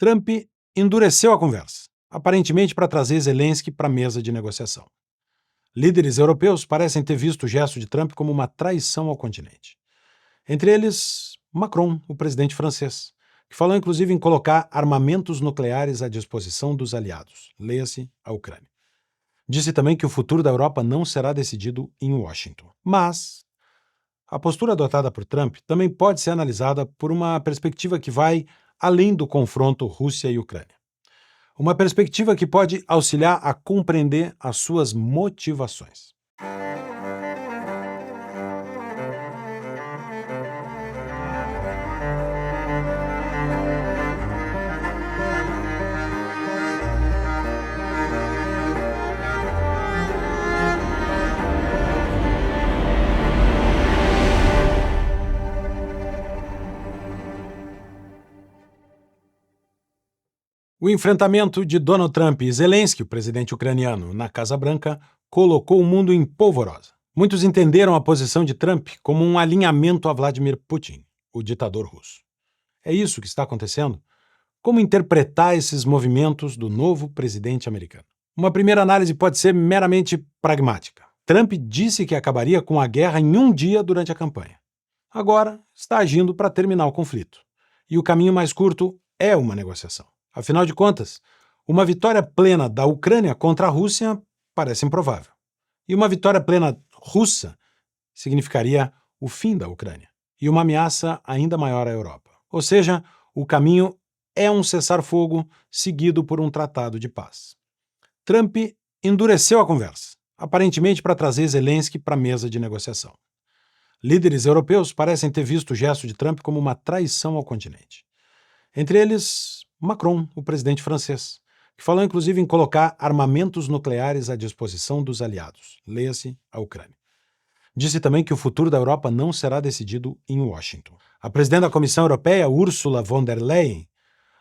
Trump endureceu a conversa, aparentemente para trazer Zelensky para a mesa de negociação. Líderes europeus parecem ter visto o gesto de Trump como uma traição ao continente. Entre eles, Macron, o presidente francês, que falou inclusive em colocar armamentos nucleares à disposição dos aliados, leia-se a Ucrânia. Disse também que o futuro da Europa não será decidido em Washington. Mas a postura adotada por Trump também pode ser analisada por uma perspectiva que vai além do confronto Rússia e Ucrânia. Uma perspectiva que pode auxiliar a compreender as suas motivações. O enfrentamento de Donald Trump e Zelensky, o presidente ucraniano, na Casa Branca, colocou o mundo em polvorosa. Muitos entenderam a posição de Trump como um alinhamento a Vladimir Putin, o ditador russo. É isso que está acontecendo? Como interpretar esses movimentos do novo presidente americano? Uma primeira análise pode ser meramente pragmática. Trump disse que acabaria com a guerra em um dia durante a campanha. Agora está agindo para terminar o conflito. E o caminho mais curto é uma negociação. Afinal de contas, uma vitória plena da Ucrânia contra a Rússia parece improvável. E uma vitória plena russa significaria o fim da Ucrânia e uma ameaça ainda maior à Europa. Ou seja, o caminho é um cessar-fogo seguido por um tratado de paz. Trump endureceu a conversa, aparentemente para trazer Zelensky para a mesa de negociação. Líderes europeus parecem ter visto o gesto de Trump como uma traição ao continente. Entre eles, Macron, o presidente francês, que falou inclusive em colocar armamentos nucleares à disposição dos aliados, leia-se a Ucrânia. Disse também que o futuro da Europa não será decidido em Washington. A presidente da Comissão Europeia, Ursula von der Leyen,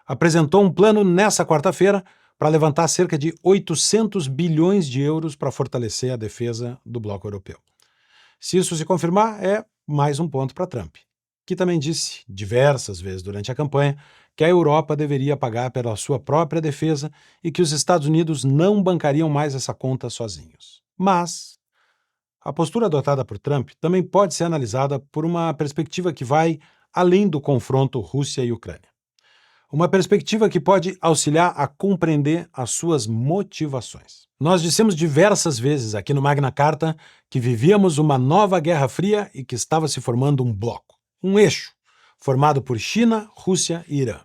apresentou um plano nesta quarta-feira para levantar cerca de 800 bilhões de euros para fortalecer a defesa do bloco europeu. Se isso se confirmar, é mais um ponto para Trump, que também disse diversas vezes durante a campanha que a Europa deveria pagar pela sua própria defesa e que os Estados Unidos não bancariam mais essa conta sozinhos. Mas a postura adotada por Trump também pode ser analisada por uma perspectiva que vai além do confronto Rússia e Ucrânia. Uma perspectiva que pode auxiliar a compreender as suas motivações. Nós dissemos diversas vezes aqui no Magna Carta que vivíamos uma nova Guerra Fria e que estava se formando um bloco, um eixo, formado por China, Rússia e Irã.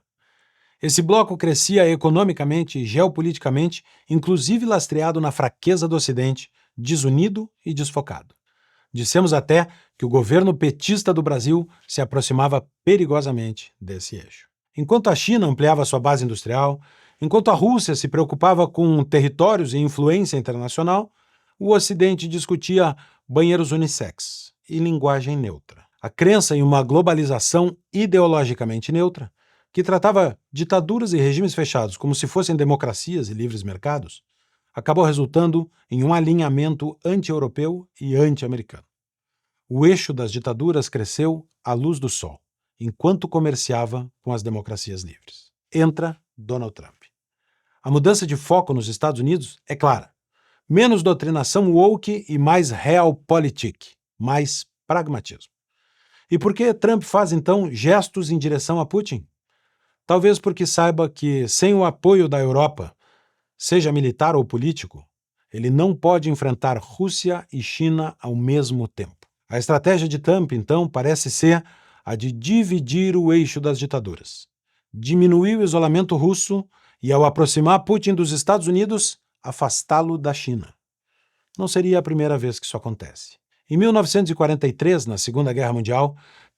Esse bloco crescia economicamente e geopoliticamente, inclusive lastreado na fraqueza do Ocidente, desunido e desfocado. Dissemos até que o governo petista do Brasil se aproximava perigosamente desse eixo. Enquanto a China ampliava sua base industrial, enquanto a Rússia se preocupava com territórios e influência internacional, o Ocidente discutia banheiros unissex e linguagem neutra. A crença em uma globalização ideologicamente neutra, que tratava ditaduras e regimes fechados como se fossem democracias e livres mercados, acabou resultando em um alinhamento anti-europeu e anti-americano. O eixo das ditaduras cresceu à luz do sol, enquanto comerciava com as democracias livres. Entra Donald Trump. A mudança de foco nos Estados Unidos é clara. Menos doutrinação woke e mais realpolitik, mais pragmatismo. E por que Trump faz, então, gestos em direção a Putin? Talvez porque saiba que, sem o apoio da Europa, seja militar ou político, ele não pode enfrentar Rússia e China ao mesmo tempo. A estratégia de Trump, então, parece ser a de dividir o eixo das ditaduras, diminuir o isolamento russo e, ao aproximar Putin dos Estados Unidos, afastá-lo da China. Não seria a primeira vez que isso acontece. Em 1943, na Segunda Guerra Mundial,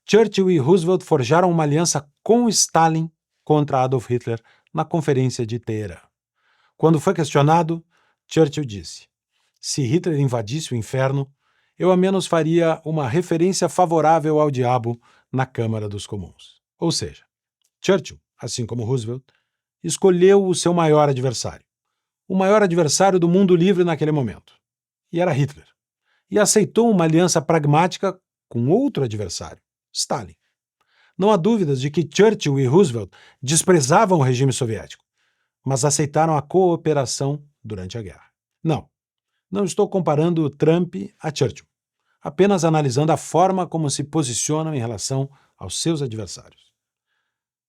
Churchill e Roosevelt forjaram uma aliança com Stalin contra Adolf Hitler na Conferência de Teherã. Quando foi questionado, Churchill disse: "Se Hitler invadisse o inferno, eu ao menos faria uma referência favorável ao diabo na Câmara dos Comuns." Ou seja, Churchill, assim como Roosevelt, escolheu o seu maior adversário, o maior adversário do mundo livre naquele momento, e era Hitler, e aceitou uma aliança pragmática com outro adversário, Stalin. Não há dúvidas de que Churchill e Roosevelt desprezavam o regime soviético, mas aceitaram a cooperação durante a guerra. Não estou comparando Trump a Churchill, apenas analisando a forma como se posicionam em relação aos seus adversários.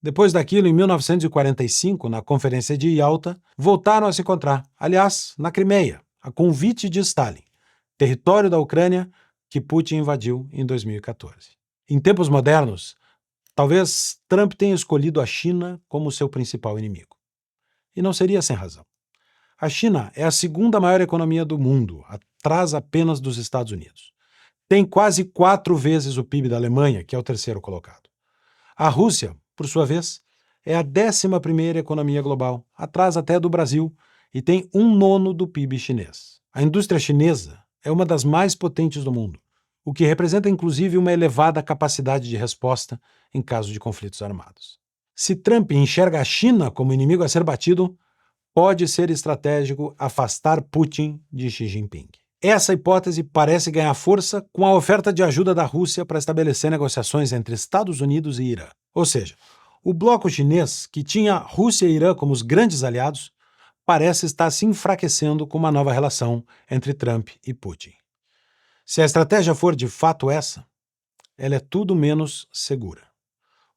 Depois daquilo, em 1945, na Conferência de Yalta, voltaram a se encontrar, aliás, na Crimeia, a convite de Stalin, território da Ucrânia que Putin invadiu em 2014. Em tempos modernos, talvez Trump tenha escolhido a China como seu principal inimigo. E não seria sem razão. A China é a segunda maior economia do mundo, atrás apenas dos Estados Unidos. Tem quase 4 vezes o PIB da Alemanha, que é o terceiro colocado. A Rússia, por sua vez, é a 11ª economia global, atrás até do Brasil, e tem 1/9 do PIB chinês. A indústria chinesa é uma das mais potentes do mundo, o que representa inclusive uma elevada capacidade de resposta em caso de conflitos armados. Se Trump enxerga a China como inimigo a ser batido, pode ser estratégico afastar Putin de Xi Jinping. Essa hipótese parece ganhar força com a oferta de ajuda da Rússia para estabelecer negociações entre Estados Unidos e Irã. Ou seja, o bloco chinês, que tinha Rússia e Irã como os grandes aliados, parece estar se enfraquecendo com uma nova relação entre Trump e Putin. Se a estratégia for de fato essa, ela é tudo menos segura.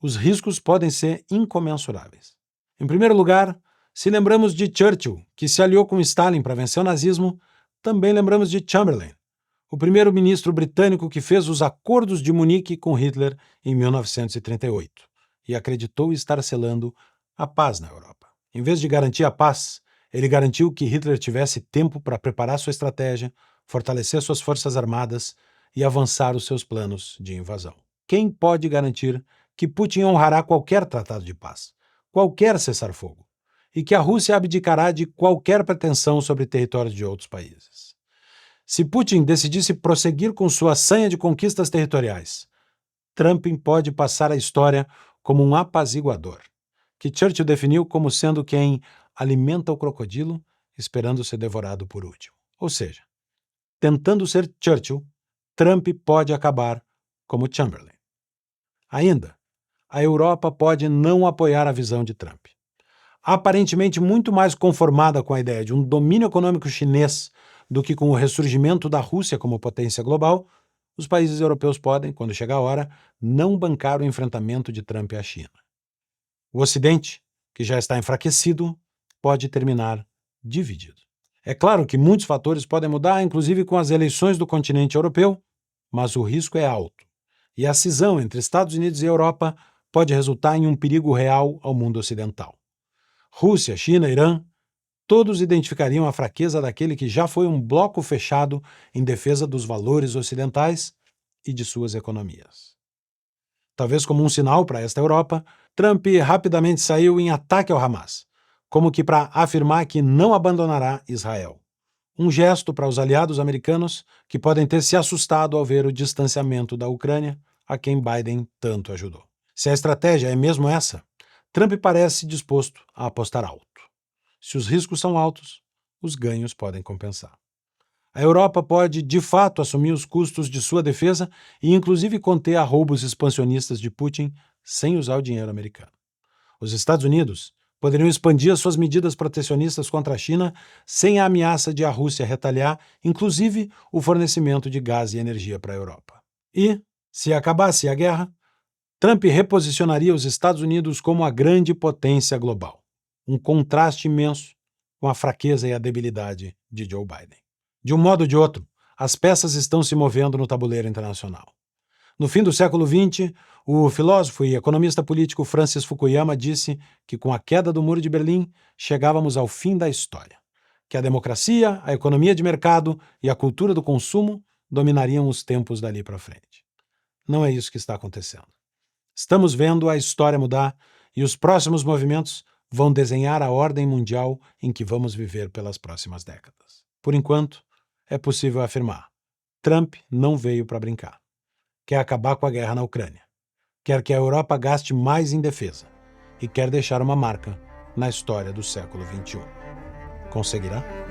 Os riscos podem ser incomensuráveis. Em primeiro lugar, se lembramos de Churchill, que se aliou com Stalin para vencer o nazismo, também lembramos de Chamberlain, o primeiro-ministro britânico que fez os acordos de Munique com Hitler em 1938 e acreditou estar selando a paz na Europa. Em vez de garantir a paz, ele garantiu que Hitler tivesse tempo para preparar sua estratégia, fortalecer suas forças armadas e avançar os seus planos de invasão. Quem pode garantir que Putin honrará qualquer tratado de paz, qualquer cessar-fogo, e que a Rússia abdicará de qualquer pretensão sobre territórios de outros países? Se Putin decidisse prosseguir com sua sanha de conquistas territoriais, Trump pode passar à história como um apaziguador, que Churchill definiu como sendo quem alimenta o crocodilo esperando ser devorado por último. Ou seja, tentando ser Churchill, Trump pode acabar como Chamberlain. Ainda, a Europa pode não apoiar a visão de Trump. Aparentemente muito mais conformada com a ideia de um domínio econômico chinês do que com o ressurgimento da Rússia como potência global, os países europeus podem, quando chegar a hora, não bancar o enfrentamento de Trump à China. O Ocidente, que já está enfraquecido, pode terminar dividido. É claro que muitos fatores podem mudar, inclusive com as eleições do continente europeu, mas o risco é alto. E a cisão entre Estados Unidos e Europa pode resultar em um perigo real ao mundo ocidental. Rússia, China, Irã, todos identificariam a fraqueza daquele que já foi um bloco fechado em defesa dos valores ocidentais e de suas economias. Talvez como um sinal para esta Europa, Trump rapidamente saiu em ataque ao Hamas, como que para afirmar que não abandonará Israel. Um gesto para os aliados americanos que podem ter se assustado ao ver o distanciamento da Ucrânia, a quem Biden tanto ajudou. Se a estratégia é mesmo essa, Trump parece disposto a apostar alto. Se os riscos são altos, os ganhos podem compensar. A Europa pode, de fato, assumir os custos de sua defesa e, inclusive, conter arroubos expansionistas de Putin sem usar o dinheiro americano. Os Estados Unidos poderiam expandir as suas medidas protecionistas contra a China sem a ameaça de a Rússia retaliar, inclusive o fornecimento de gás e energia para a Europa. E, se acabasse a guerra, Trump reposicionaria os Estados Unidos como a grande potência global, um contraste imenso com a fraqueza e a debilidade de Joe Biden. De um modo ou de outro, as peças estão se movendo no tabuleiro internacional. No fim do século XX, o filósofo e economista político Francis Fukuyama disse que com a queda do Muro de Berlim chegávamos ao fim da história, que a democracia, a economia de mercado e a cultura do consumo dominariam os tempos dali para frente. Não é isso que está acontecendo. Estamos vendo a história mudar e os próximos movimentos vão desenhar a ordem mundial em que vamos viver pelas próximas décadas. Por enquanto, é possível afirmar: Trump não veio para brincar. Quer acabar com a guerra na Ucrânia. Quer que a Europa gaste mais em defesa. E quer deixar uma marca na história do século XXI. Conseguirá?